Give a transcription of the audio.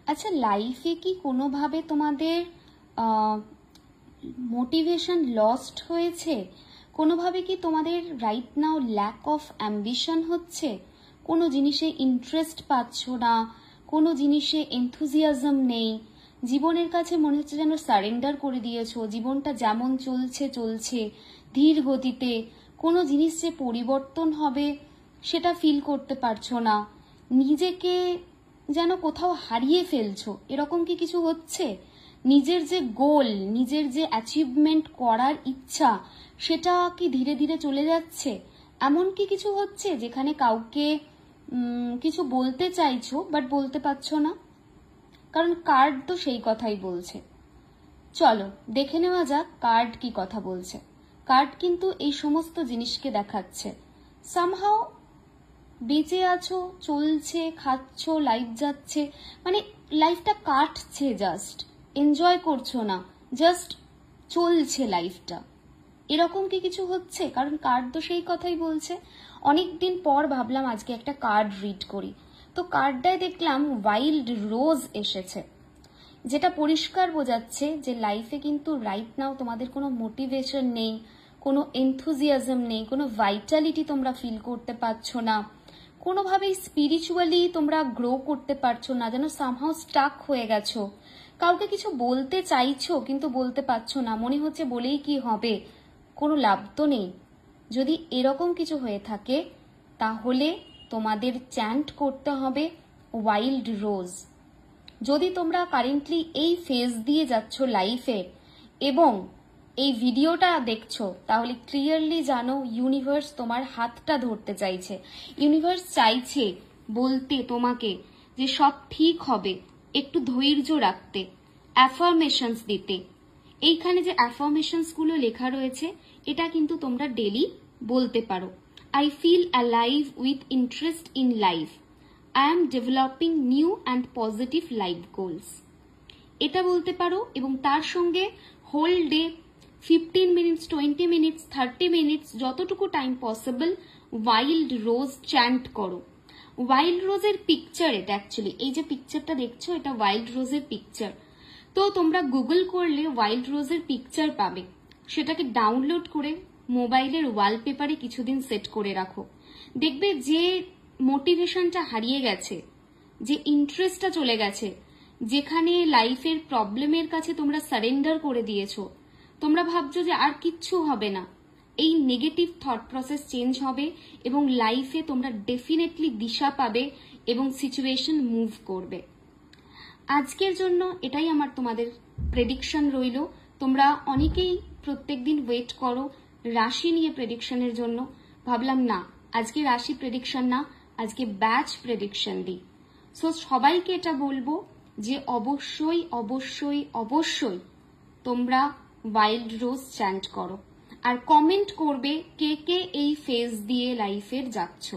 আচ্ছা, লাইফে কি কোনোভাবে তোমাদের মোটিভেশন লস্ট হয়েছে? কোনোভাবে কি তোমাদের right now lack of ambition হচ্ছে? কোনো জিনিসে ইন্টারেস্ট পাচ্ছ না, কোনো জিনিসে এনথুজিয়াজম নেই, জীবনের কাছে মনে হচ্ছে যেন সারেন্ডার করে দিয়েছো, জীবনটা যেমন চলছে চলছে ধীর গতিতে, কোনো জিনিস যে পরিবর্তন হবে সেটা ফিল করতে পারছো না, নিজেকে যেন কোথাও হারিয়ে ফেলছো, এরকম কি কিছু হচ্ছে? নিজের যে গোল, নিজের যে অ্যাচিভমেন্ট করার ইচ্ছা, সেটা কি ধীরে ধীরে চলে যাচ্ছে? এমন কি কিছু হচ্ছে যেখানে কাউকে কিছু বলতে চাইছো বাট বলতে পারছো না? কারণ কার্ড তো সেই কথাই বলছে। চলো দেখে নেওয়া যাক কার্ড কি কথা বলছে। কার্ড কিন্তু এই সমস্ত জিনিসকে দেখাচ্ছে। সামহাও বেঁচে আছো, চলছে, খাচ্ছ, লাইফ যাচ্ছে, মানে লাইফটা কাটছে, জাস্ট এনজয় করছো না, জাস্ট চলছে লাইফটা, এরকম কি কিছু হচ্ছে? কারণ কার্ড তো সেই কথাই বলছে। অনেকদিন পর ভাবলাম আজকে একটা কার্ড রিড করি, তো কার্ডটায় দেখলাম ওয়াইল্ড রোজ এসেছে, যেটা পরিষ্কার বোঝাচ্ছে যে লাইফে কিন্তু রাইট নাও তোমাদের কোনো মোটিভেশন নেই, কোনো এনথুজিয়াজম নেই, কোনো ভাইটালিটি তোমরা ফিল করতে পারছো না, কোনোভাবেই স্পিরিচুয়ালি তোমরা গ্রো করতে পারছো না, যেন সামহাও স্টাক হয়ে গেছো। কাউকে কিছু বলতে চাইছো কিন্তু বলতে পারছো না, মনে হচ্ছে বলেই কি হবে, কোনো লাভ তো নেই। যদি এরকম কিছু হয়ে থাকে তাহলে তোমাদের চ্যান্ট করতে হবে ওয়াইল্ড রোজ। যদি তোমরা কারেন্টলি এই ফেজ দিয়ে যাচ্ছ লাইফে এবং এই ভিডিওটা দেখছো, তাহলে ক্লিয়ারলি জানো ইউনিভার্স তোমার হাতটা ধরতে চাইছে। ইউনিভার্স চাইছে বলতে তোমাকে যে সব ঠিক হবে, একটু ধৈর্য রাখতে, অ্যাফার্মেশনস দিতে। এইখানে যে অ্যাফার্মেশনস গুলো লেখা রয়েছে এটা কিন্তু তোমরা ডেলি বলতে পারো। I feel alive with interest in life, I am developing new and positive life goals. এটা বলতে পারো এবং তার সঙ্গে whole day 15 minutes, 20 minutes, 30 minutes, যতটুকু time possible wild rose chant করো। ওয়াইল্ড রোজের পিকচার এটা, অ্যাকচুয়ালি এই যে পিকচারটা দেখছো এটা ওয়াইল্ড রোজের পিকচার। তো তোমরা গুগল করলে ওয়াইল্ড রোজের পিকচার পাবে, সেটাকে ডাউনলোড করে মোবাইলের ওয়ালপেপারে কিছুদিন সেট করে রাখো। দেখবে যে মোটিভেশনটা হারিয়ে গেছে, যে ইন্টারেস্টটা চলে গেছে, যেখানে লাইফের প্রবলেমের কাছে তোমরা সারেন্ডার করে দিয়েছো, তোমরা ভাবছো যে আর কিচ্ছু হবে না, এই নেগেটিভ থট প্রসেস চেঞ্জ হবে এবং লাইফে তোমরা ডেফিনেটলি দিশা পাবে এবং সিচুয়েশন মুভ করবে। আজকের জন্য এটাই আমার তোমাদের প্রেডিকশন রইল। তোমরা অনেকেই প্রত্যেকদিন ওয়েট করো রাশি নিয়ে প্রেডিকশনের জন্য, ভাবলাম না আজকে রাশি প্রেডিকশন না, আজকে ব্যাচ প্রেডিকশন দিই। সো সবাইকে এটা বলবো যে অবশ্যই অবশ্যই অবশ্যই তোমরা ওয়াইল্ড রোজ চ্যান্ট করো আর কমেন্ট করবে কে কে এই ফেজ দিয়ে লাইফের যাচ্ছ।